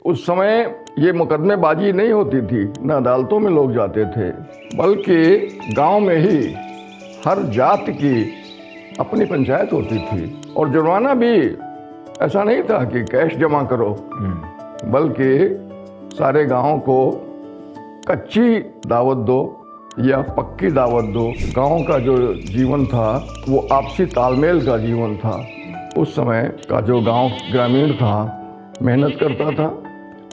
उस समय ये मुकदमेबाजी नहीं होती थी, न अदालतों में लोग जाते थे, बल्कि गांव में ही हर जात की अपनी पंचायत होती थी। और जुर्माना भी ऐसा नहीं था कि कैश जमा करो, बल्कि सारे गांव को कच्ची दावत दो या पक्की दावत दो। गांव का जो जीवन था वो आपसी तालमेल का जीवन था। उस समय का जो गांव ग्रामीण था मेहनत करता था,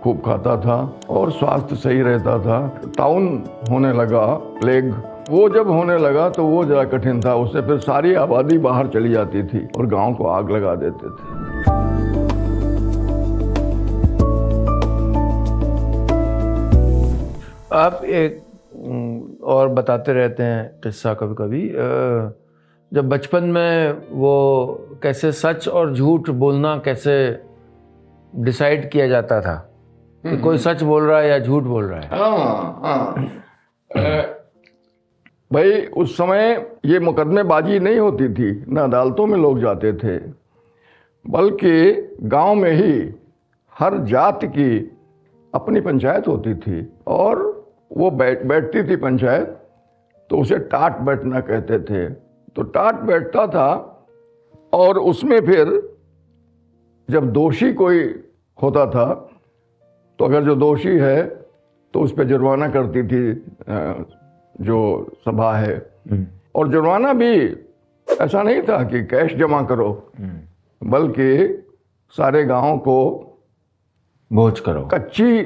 खूब खाता था और स्वास्थ्य सही रहता था। ताउन होने लगा, प्लेग, वो जब होने लगा तो वो ज़रा कठिन था। उससे फिर सारी आबादी बाहर चली जाती थी और गांव को आग लगा देते थे। आप एक और बताते रहते हैं किस्सा कभी कभी, जब बचपन में वो कैसे सच और झूठ बोलना कैसे डिसाइड किया जाता था कि कोई सच बोल रहा है या झूठ बोल रहा है। भाई उस समय ये मुकदमेबाजी नहीं होती थी, न अदालतों में लोग जाते थे, बल्कि गांव में ही हर जात की अपनी पंचायत होती थी। और वो बैठती थी पंचायत, तो उसे टाट बैठना कहते थे। तो टाट बैठता था और उसमें फिर जब दोषी कोई होता था तो अगर जो दोषी है तो उस पर जुर्माना करती थी जो सभा है। और जुर्माना भी ऐसा नहीं था कि कैश जमा करो, बल्कि सारे गांव को भोज करो, कच्ची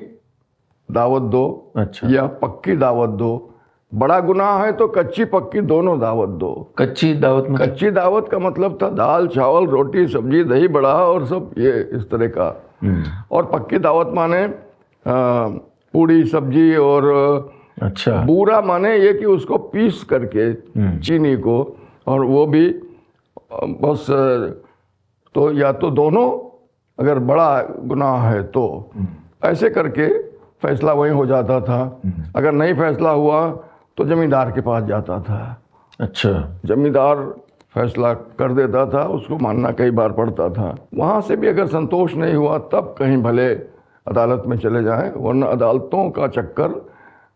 दावत दो। अच्छा। या पक्की दावत दो। बड़ा गुनाह है तो कच्ची पक्की दोनों दावत दो। कच्ची दावत में कच्ची दावत का मतलब था दाल चावल रोटी सब्जी दही बड़ा और सब ये इस तरह का। और पक्की दावत माने पूड़ी सब्जी और अच्छा बूरा माने ये कि उसको पीस करके चीनी को, और वो भी बस तो या तो दोनों, अगर बड़ा गुनाह है तो ऐसे करके फैसला वहीं हो जाता था। अगर नहीं फैसला हुआ तो जमींदार के पास जाता था। अच्छा। जमींदार फैसला कर देता था, उसको मानना कई बार पड़ता था। वहाँ से भी अगर संतोष नहीं हुआ तब कहीं भले अदालत में चले जाएं, वरना अदालतों का चक्कर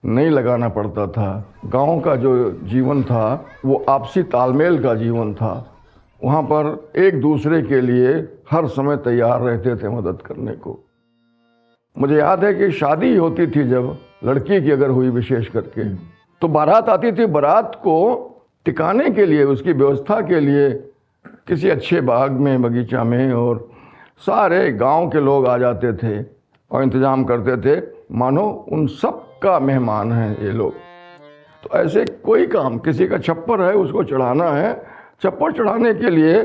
नहीं लगाना पड़ता था। गांव का जो जीवन था वो आपसी तालमेल का जीवन था। वहाँ पर एक दूसरे के लिए हर समय तैयार रहते थे मदद करने को। मुझे याद है कि शादी होती थी, जब लड़की की अगर हुई विशेष करके, तो बारात आती थी। बारात को टिकाने के लिए, उसकी व्यवस्था के लिए किसी अच्छे बाग में, बगीचा में, और सारे गांव के लोग आ जाते थे और इंतजाम करते थे, मानो उन सब का मेहमान हैं ये लोग। तो ऐसे कोई काम, किसी का छप्पर है उसको चढ़ाना है, छप्पर चढ़ाने के लिए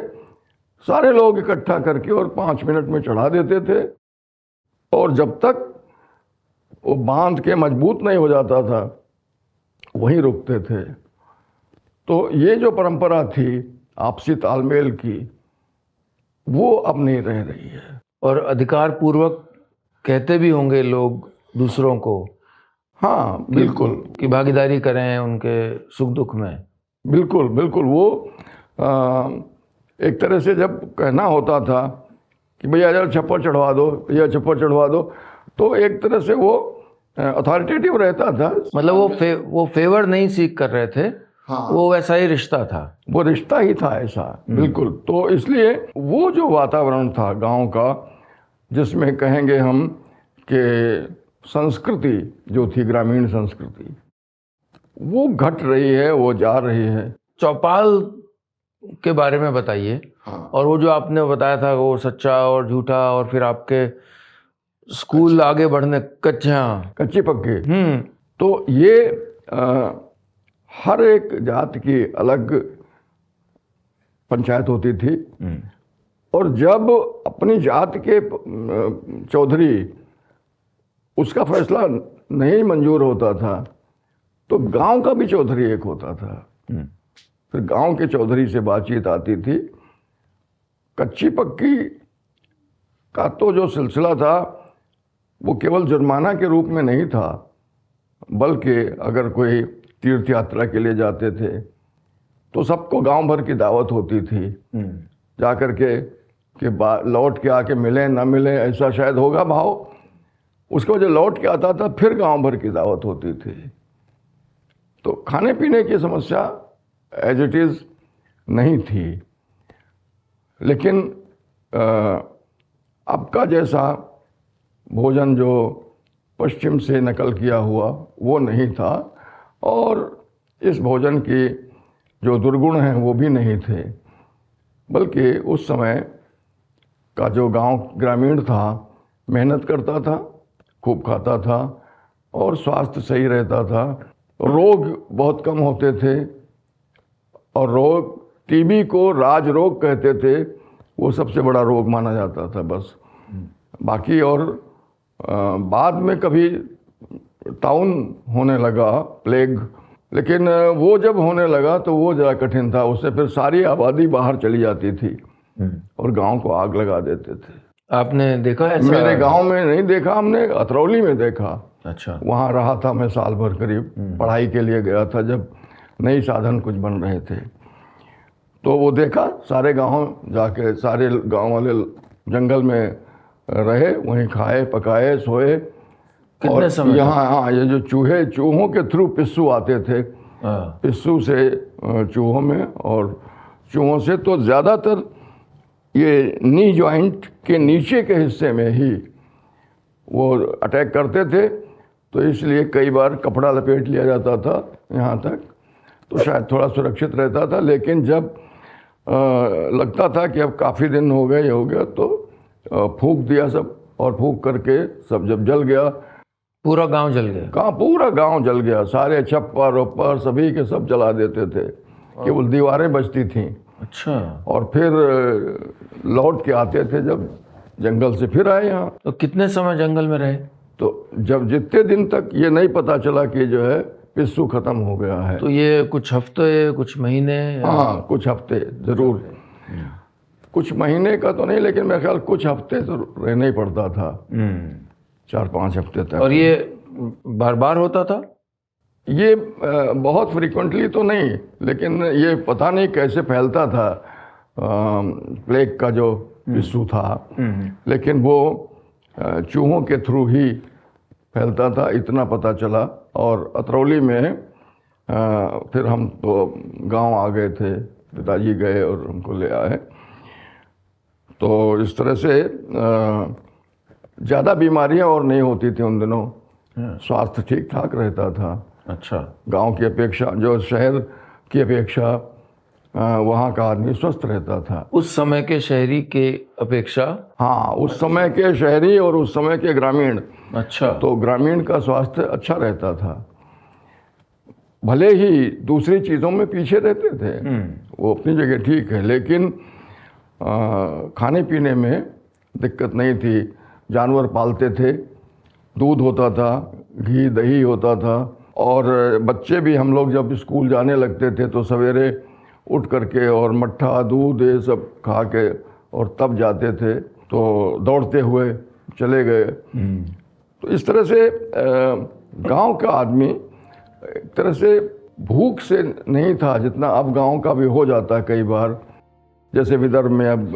सारे लोग इकट्ठा करके और 5 मिनट में चढ़ा देते थे। और जब तक वो बांध के मजबूत नहीं हो जाता था वहीं रुकते थे। तो ये जो परंपरा थी आपसी तालमेल की, वो अब नहीं रह रही है। और अधिकार पूर्वक कहते भी होंगे लोग दूसरों को, हाँ बिल्कुल, कि भागीदारी करें उनके सुख दुख में। बिल्कुल बिल्कुल। वो एक तरह से जब कहना होता था कि भैया जरा छप्पर चढ़वा दो, भैया छप्पर चढ़वा दो, तो एक तरह से वो अथॉरिटेटिव रहता था। मतलब वो फेवर नहीं सीख कर रहे थे। हाँ। वो वैसा ही रिश्ता था, वो रिश्ता ही था ऐसा। बिल्कुल। तो इसलिए वो जो वातावरण था गांव का, जिसमें कहेंगे हम कि संस्कृति जो थी, ग्रामीण संस्कृति, वो घट रही है, वो जा रही है। चौपाल के बारे में बताइए। हाँ। और वो जो आपने बताया था वो सच्चा और झूठा, और फिर आपके स्कूल आगे बढ़ने कच्ची पक्की। तो ये हर एक जात की अलग पंचायत होती थी। और जब अपनी जात के चौधरी उसका फैसला नहीं मंजूर होता था तो गांव का भी चौधरी एक होता था। फिर गांव के चौधरी से बातचीत आती थी। कच्ची पक्की का तो जो सिलसिला था वो केवल जुर्माना के रूप में नहीं था, बल्कि अगर कोई तीर्थ यात्रा के लिए जाते थे तो सबको गांव भर की दावत होती थी। जा कर के कि लौट के आके मिले ना मिले, ऐसा शायद होगा भाव। उसके बाद जब लौट के आता था फिर गांव भर की दावत होती थी। तो खाने पीने की समस्या एज इट इज़ नहीं थी, लेकिन अब का जैसा भोजन जो पश्चिम से नकल किया हुआ वो नहीं था, और इस भोजन की जो दुर्गुण हैं वो भी नहीं थे, बल्कि उस समय का जो गांव ग्रामीण था मेहनत करता था, खूब खाता था और स्वास्थ्य सही रहता था। रोग बहुत कम होते थे, और रोग टीबी को राज रोग कहते थे, वो सबसे बड़ा रोग माना जाता था बस। बाकी और बाद में कभी टाउन होने लगा, प्लेग, लेकिन वो जब होने लगा तो वो ज़रा कठिन था। उससे फिर सारी आबादी बाहर चली जाती थी और गांव को आग लगा देते थे। आपने देखा ऐसा? मेरे गांव में नहीं देखा, हमने अतरौली में देखा। अच्छा। वहाँ रहा था मैं साल भर करीब, पढ़ाई के लिए गया था जब नई साधन कुछ बन रहे थे। तो वो देखा, सारे गांव जाके सारे गांव वाले जंगल में रहे, वहीं खाए पकाए सोए। कितने समय? यहाँ ये जो चूहों के थ्रू पिस्सू आते थे, पिस्सू से चूहों में, और चूहों से तो ज़्यादातर ये नी जॉइंट के नीचे के हिस्से में ही वो अटैक करते थे। तो इसलिए कई बार कपड़ा लपेट लिया जाता था यहाँ तक, तो शायद थोड़ा सुरक्षित रहता था। लेकिन जब लगता था कि अब काफ़ी दिन हो गए, ये हो गया, तो फूंक दिया सब, और फूंक करके सब जब जल गया, पूरा गांव जल गया। कहाँ पूरा गांव जल गया, सारे छप्पर ओप्पर सभी के सब जला देते थे, केवल दीवारें बचती थीं। अच्छा। और फिर लौट के आते थे जब जंगल से, फिर आए यहाँ। तो कितने समय जंगल में रहे? तो जब जितने दिन तक ये नहीं पता चला कि जो है पिस्सू खत्म हो गया है। तो ये कुछ हफ्ते, कुछ महीने? हाँ, कुछ हफ्ते जरूर। कुछ महीने का तो नहीं, लेकिन मेरे ख्याल कुछ हफ्ते तो रहना ही पड़ता था, 4-5 हफ्ते तक। और ये बार बार होता था? ये बहुत फ्रीक्वेंटली तो नहीं, लेकिन ये पता नहीं कैसे फैलता था, प्लेग का जो पिस्सू था, लेकिन वो चूहों के थ्रू ही फैलता था, इतना पता चला। और अतरौली में फिर हम तो गांव आ गए थे, पिताजी गए और हमको ले आए। तो इस तरह से ज़्यादा बीमारियां और नहीं होती थी उन दिनों, स्वास्थ्य ठीक ठाक रहता था। अच्छा। गांव की अपेक्षा, जो शहर की अपेक्षा, वहाँ का आदमी स्वस्थ रहता था। उस समय के शहरी के अपेक्षा? हाँ, उस समय के शहरी और उस समय के ग्रामीण। अच्छा। तो ग्रामीण का स्वास्थ्य अच्छा रहता था, भले ही दूसरी चीज़ों में पीछे रहते थे, वो अपनी जगह ठीक है, लेकिन खाने पीने में दिक्कत नहीं थी। जानवर पालते थे, दूध होता था, घी दही होता था, और बच्चे भी हम लोग जब स्कूल जाने लगते थे तो सवेरे उठ करके और मट्ठा दूध ये सब खा के और तब जाते थे, तो दौड़ते हुए चले गए। तो इस तरह से गांव का आदमी एक तरह से भूख से नहीं था जितना अब गांव का भी हो जाता है कई बार। जैसे विदर्भ में अब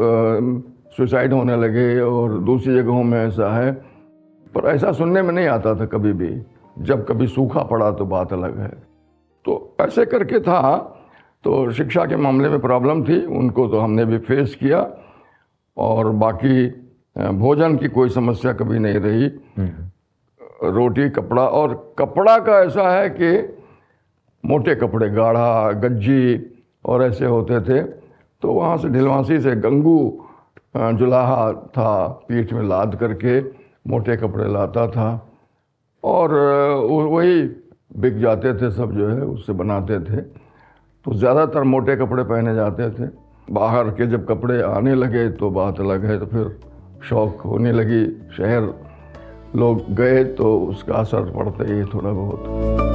सुसाइड होने लगे और दूसरी जगहों में ऐसा है, पर ऐसा सुनने में नहीं आता था कभी भी। जब कभी सूखा पड़ा तो बात अलग है। तो ऐसे करके था। तो शिक्षा के मामले में प्रॉब्लम थी, उनको तो हमने भी फेस किया, और बाकी भोजन की कोई समस्या कभी नहीं रही। रोटी कपड़ा, और कपड़ा का ऐसा है कि मोटे कपड़े, गाढ़ा गज्जी और ऐसे होते थे। तो वहाँ से ढिलवासी से गंगू जुलाहा था, पीठ में लाद करके मोटे कपड़े लाता था, और वही बिक जाते थे सब, जो है उससे बनाते थे। तो ज़्यादातर मोटे कपड़े पहने जाते थे। बाहर के जब कपड़े आने लगे तो बात अलग है, तो फिर शौक होने लगी, शहर लोग गए तो उसका असर पड़ता ही थोड़ा बहुत।